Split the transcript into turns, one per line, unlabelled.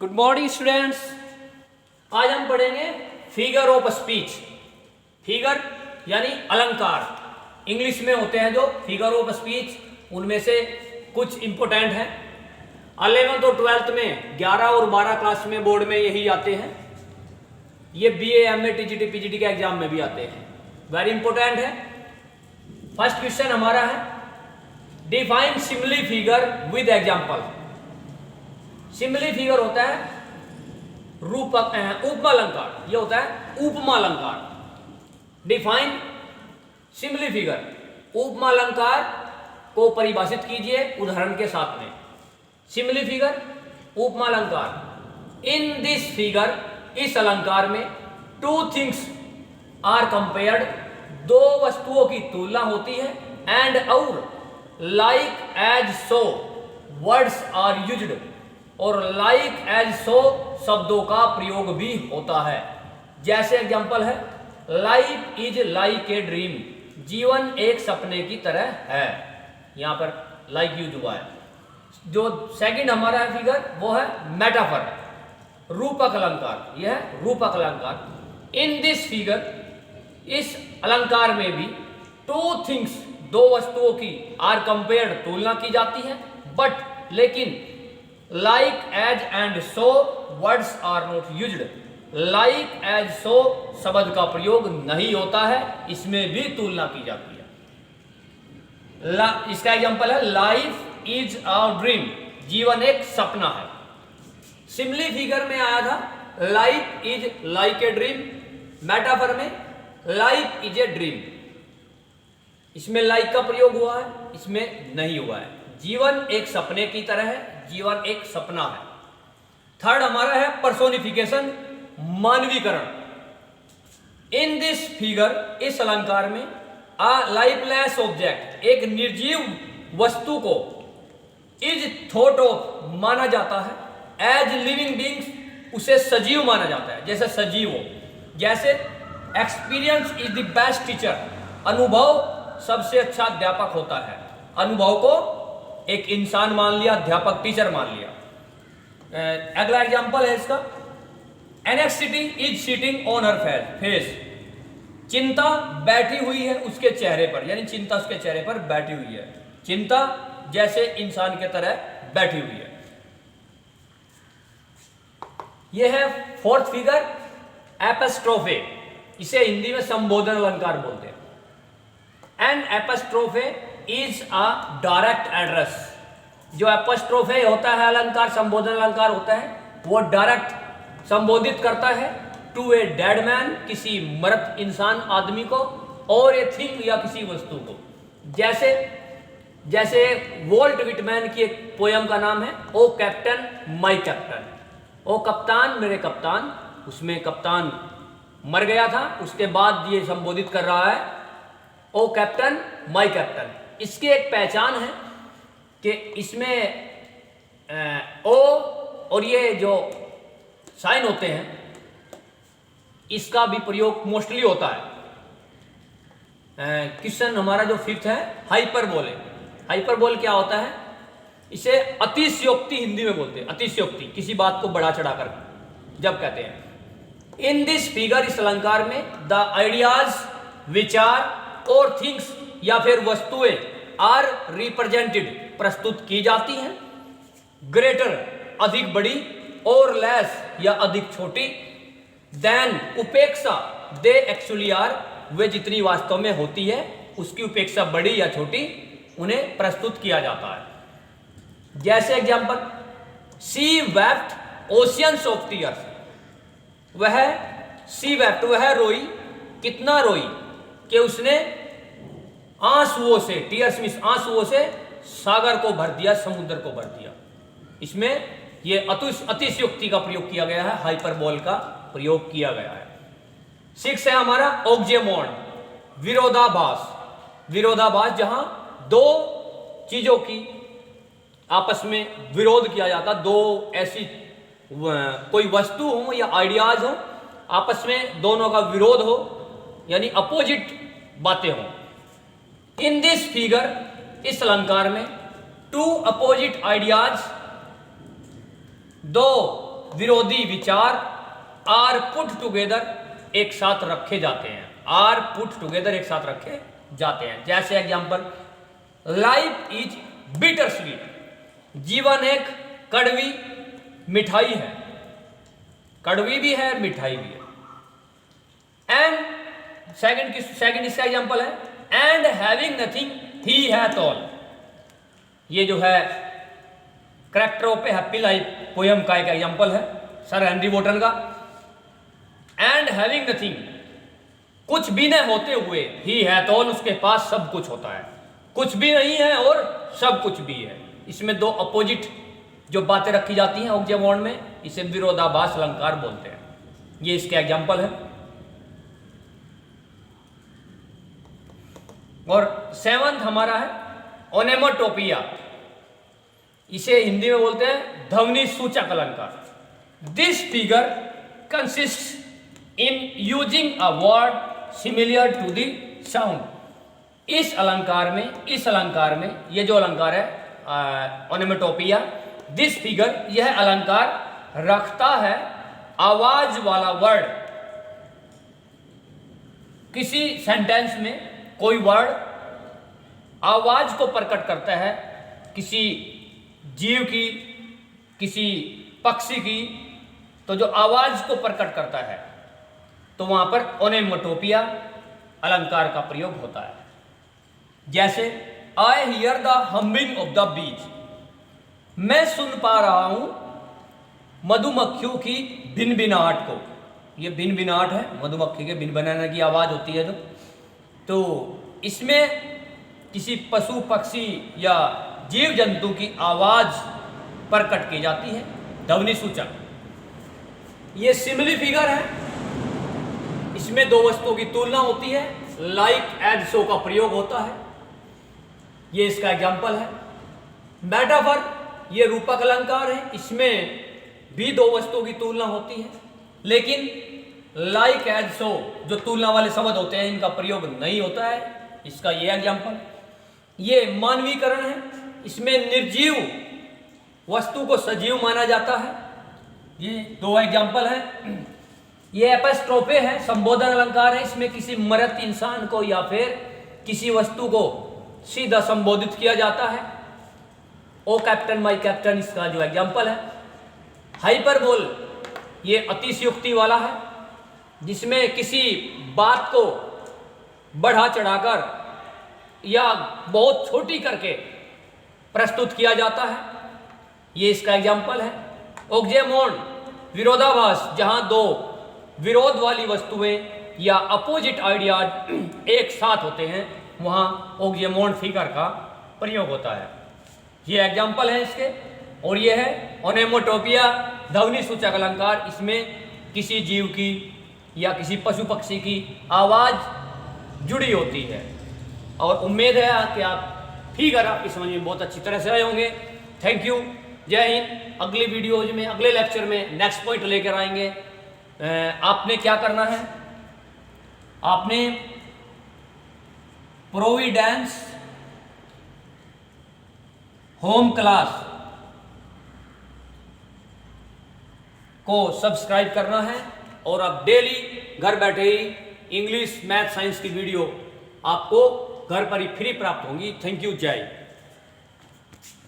Good morning students. आज हम पढ़ेंगे फिगर ऑफ स्पीच। फिगर यानी अलंकार इंग्लिश में होते हैं जो फिगर ऑफ स्पीच, उनमें से कुछ इंपॉर्टेंट हैं। 11th और 12th में 11 और 12 क्लास में बोर्ड में यही आते हैं। ये BA MA TGT PGT के एग्जाम में भी आते हैं, वेरी इंपॉर्टेंट है। फर्स्ट क्वेश्चन हमारा है define simile figure with example. Simile figure होता है उपमा अलंकार, ये होता है उपमा अलंकार। डिफाइन सिमिली फिगर, उपमा अलंकार को परिभाषित कीजिए उदाहरण के साथ में। सिमिली फिगर, उपमा अलंकार। इन दिस फिगर, इस अलंकार में टू थिंग्स आर कंपेयर्ड, दो वस्तुओं की तुलना होती है। एंड और like as so words are used, और लाइक एज सो शब्दों का प्रयोग भी होता है। जैसे एग्जांपल है life is like a dream, जीवन एक सपने की तरह है। यहां पर लाइक यूज हुआ है। जो सेकंड हमारा है फिगर वो है मेटाफर, रूपक अलंकार। यह है रूपक अलंकार। इन दिस फिगर, इस अलंकार में भी टू थिंग्स, दो वस्तुओं की आर कंपेयर्ड, तुलना की जाती है। बट लेकिन like as and so words are not used, like as so शब्द का प्रयोग नहीं होता है, इसमें भी तुलना की जाती है। इसका एग्जांपल है लाइफ इज अ ड्रीम, जीवन एक सपना है। सिमिली फिगर में आया था life is like a dream, metaphor में लाइफ इज ए ड्रीम। इसमें लाइक का प्रयोग हुआ है, इसमें नहीं हुआ है। जीवन एक सपने की तरह है, जीवन एक सपना है। थर्ड हमारा है पर्सोनिफिकेशन, मानवीकरण। इन दिस फिगर, इस अलंकार में अ लाइफलेस ऑब्जेक्ट, एक निर्जीव वस्तु को इज थॉट ऑफ माना जाता है। एज लिविंग बीइंग्स, उसे सजीव माना जाता है, जैसे सजीव हो। जैसे experience is the best teacher, अनुभव सबसे अच्छा अध्यापक होता है। अनुभव को एक इंसान मान लिया, अध्यापक टीचर मान लिया। अगला एग्जांपल है इसका anxiety is sitting on her face, चिंता बैठी हुई है उसके चेहरे पर, यानी चिंता उसके चेहरे पर बैठी हुई है। चिंता जैसे इंसान के तरह बैठी हुई है। यह है फोर्थ फिगर एपिस्ट्रोफे, इसे हिंदी में संबोधन अलंकार बोलते हैं। An apostrophe is a direct address. जो एपिस्ट्रोफे होता है अलंकार, संबोधन अलंकार होता है, वो डायरेक्ट संबोधित करता है टू ए डेड मैन, किसी मृत इंसान आदमी को, और ए थिंग या किसी वस्तु को। जैसे वोल्ट विटमैन की एक पोयम का नाम है ओ कैप्टन माय कैप्टन। ओ कप्तान मेरे कप्तान, उसमें कप्तान मर गया था, उसके बाद ये संबोधित कर रहा है ओ कैप्टन माय कैप्टन। इसकी एक पहचान है कि इसमें ओ और ये जो साइन होते हैं, इसका भी प्रयोग मोस्टली होता है। क्वेश्चन हमारा जो फिफ्थ है हाइपरबोल है। हाइपरबोल क्या होता है? इसे अतिशयोक्ति हिंदी में बोलते हैं। अतिशयोक्ति, किसी बात को बढ़ा चढ़ाकर जब कहते हैं। इन दिस फिगर, इस अलंकार में द आइडियाज, विचार और थिंग्स या फिर वस्तुएं आर रिप्रेजेंटेड, प्रस्तुत की जाती हैं। ग्रेटर, अधिक बड़ी, और लेस या अधिक छोटी, देन उपेक्षा, दे एक्चुअली आर, वे जितनी वास्तव में होती है उसकी उपेक्षा बड़ी या छोटी उन्हें प्रस्तुत किया जाता है। जैसे example she wept oceans of tears, वह सी वेप्ट, वह रोई, कितना रोई कि उसने आंसुओं से, टीयर्स मींस आंसुओं से, सागर को भर दिया, समुद्र को भर दिया। इसमें यह अतिशयोक्ति का प्रयोग किया गया है, हाइपरबोल का प्रयोग किया गया है। 6 है हमारा ऑक्सियोमोर्न, विरोधाभास। विरोधाभास, जहां दो चीजों की आपस में विरोध किया जाता, दो ऐसी कोई वस्तु हो या आइडियाज हो, आपस में दोनों का विरोध हो, यानी अपोजिट बातें हो। इन दिस फिगर, इस अलंकार में टू अपोजिट आइडियाज, दो विरोधी विचार आर पुट टुगेदर एक साथ रखे जाते हैं, आर पुट टुगेदर एक साथ रखे जाते हैं। जैसे example, life is bitter sweet, जीवन एक कड़वी मिठाई है, कड़वी भी है मिठाई भी है। एंड सेकंड इसका एग्जांपल है, and having nothing he hath all, ये जो है character of A happy life poem का एक एग्जांपल है सर हेनरी वॉटन का। एंड हैविंग नथिंग, कुछ भी न होते हुए, ही हैथ ऑल, उसके पास सब कुछ होता है, कुछ भी नहीं है और सब कुछ भी है। इसमें दो अपोजिट जो बातें रखी जाती हैं ऑक्सियोमॉर्न में, इसे विरोधाभास अलंकार बोलते हैं। ये इसके एग्जांपल है। और सेवंथ हमारा है ओनेमोटोपिया, इसे हिंदी में बोलते हैं ध्वनि सूचक अलंकार। This figure consist in using a word similar to the sound. इस अलंकार में ये जो अलंकार है ओनेमोटोपिया, दिस फिगर, यह अलंकार रखता है आवाज वाला वर्ड। किसी सेंटेंस में कोई वर्ड आवाज को प्रकट करता है, किसी जीव की, किसी पक्षी की, तो जो आवाज को प्रकट करता है तो वहां पर ओनेमोटोपिया अलंकार का प्रयोग होता है। जैसे I hear the humming of the bees, मैं सुन पा रहा हूं मधुमक्खियों की भिनभिनाहट को। ये भिनभिनाहट है, मधुमक्खी के भिनभिनाने की आवाज होती है जो, तो इसमें किसी पशु पक्षी या जीव जंतु की आवाज प्रकट की जाती है, ध्वनि सूचक। ये सिमिली फिगर है, इसमें दो वस्तुओं की तुलना होती है, लाइक एज सो का प्रयोग होता है, ये इसका एग्जाम्पल है। मेटाफर, ये रूपक अलंकार है, इसमें भी दो वस्तुओं की तुलना होती है, लेकिन लाइक एज सो जो तुलना वाले शब्द होते हैं इनका प्रयोग नहीं होता है, इसका ये एग्जाम्पल। ये मानवीकरण है, इसमें निर्जीव वस्तु को सजीव माना जाता है, ये दो एग्जाम्पल है। ये एपिस्ट्रोफे है, संबोधन अलंकार है, इसमें किसी मृत इंसान को या फिर किसी वस्तु को सीधा संबोधित किया जाता है। ओ कैप्टन माय कैप्टन, इसका जो एग्जाम्पल है। हाइपरबोल, ये अतिशयोक्ति वाला है, जिसमें किसी बात को बढ़ा चढ़ाकर या बहुत छोटी करके प्रस्तुत किया जाता है, ये इसका एग्जाम्पल है। ऑक्सियोमॉर्न, विरोधाभास, जहां दो विरोध वाली वस्तुएं या अपोजिट आइडियाज एक साथ होते हैं, वहां ऑक्सियोमॉर्न फिगर का प्रयोग होता है। ये एग्जाम्पल है इसके। और ये है ओनेमोटोपिया, ध्वनि सूचक अलंकार, इसमें किसी जीव की या किसी पशु पक्षी की आवाज जुड़ी होती है। और उम्मीद है कि आप फिगर आपकी समझ में बहुत अच्छी तरह से आए होंगे। थैंक यू, जय हिंद। अगली वीडियोज में, अगले लेक्चर में नेक्स्ट पॉइंट लेकर आएंगे। आपने क्या करना है, आपने प्रोविडेंस होम क्लास को सब्सक्राइब करना है और आप डेली घर बैठे ही इंग्लिश, मैथ, साइंस की वीडियो आपको घर पर ही फ्री प्राप्त होंगी। थैंक यू, जय।